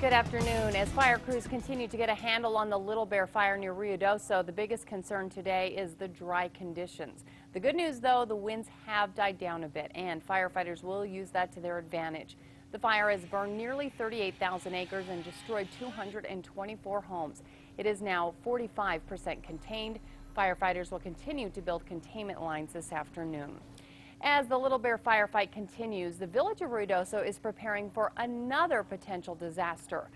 Good afternoon. As fire crews continue to get a handle on the Little Bear fire near Ruidoso, the biggest concern today is the dry conditions. The good news, though, the winds have died down a bit, and firefighters will use that to their advantage. The fire has burned nearly 38,000 acres and destroyed 224 homes. It is now 45% contained. Firefighters will continue to build containment lines this afternoon. As the Little Bear firefight continues, the village of Ruidoso is preparing for another potential disaster,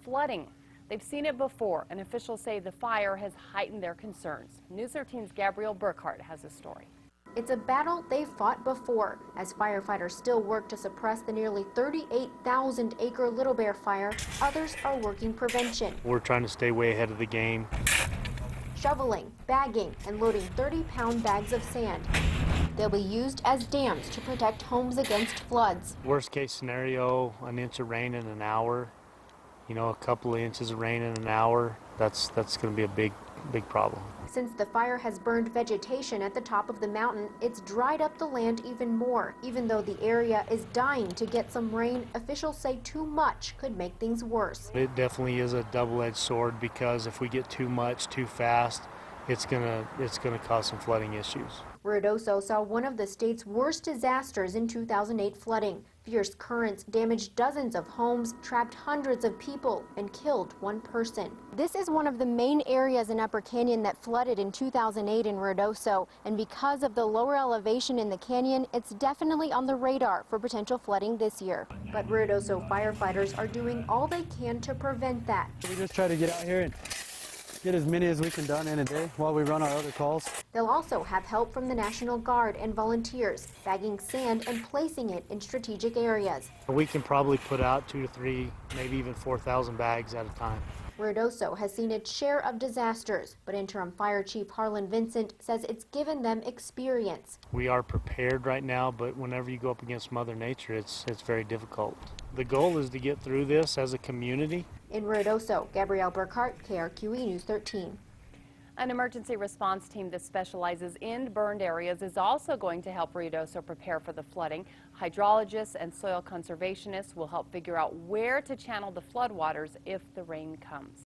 flooding. They've seen it before, and officials say the fire has heightened their concerns. News 13's Gabrielle Burkhart has a story. It's a battle they've fought before. As firefighters still work to suppress the nearly 38,000-acre Little Bear fire, others are working prevention. We're trying to stay way ahead of the game. Shoveling, bagging, and loading 30-pound bags of sand. They'll be used as dams to protect homes against floods. Worst case scenario, an inch of rain in an hour. You know, a couple of inches of rain in an hour. That's going to be a big problem. Since the fire has burned vegetation at the top of the mountain, it's dried up the land even more. Even though the area is dying to get some rain, officials say too much could make things worse. It definitely is a double-edged sword, because if we get too much too fast, it's gonna cause some flooding issues. Ruidoso saw one of the state's worst disasters in 2008 flooding. Fierce currents damaged dozens of homes, trapped hundreds of people, and killed one person. This is one of the main areas in Upper Canyon that flooded in 2008 in Ruidoso, and because of the lower elevation in the canyon, it's definitely on the radar for potential flooding this year. But Ruidoso firefighters are doing all they can to prevent that. We just try to get out here and get as many as we can done in a day while we run our other calls. They'll also have help from the National Guard and volunteers, bagging sand and placing it in strategic areas. We can probably put out 2 to 3, maybe even 4,000 bags at a time. Ruidoso has seen its share of disasters, but Interim Fire Chief Harlan Vincent says it's given them experience. We are prepared right now, but whenever you go up against Mother Nature, it's very difficult. The goal is to get through this as a community. In Ruidoso, Gabrielle Burkhart, KRQE News 13. An emergency response team that specializes in burned areas is also going to help Ruidoso prepare for the flooding. Hydrologists and soil conservationists will help figure out where to channel the floodwaters if the rain comes.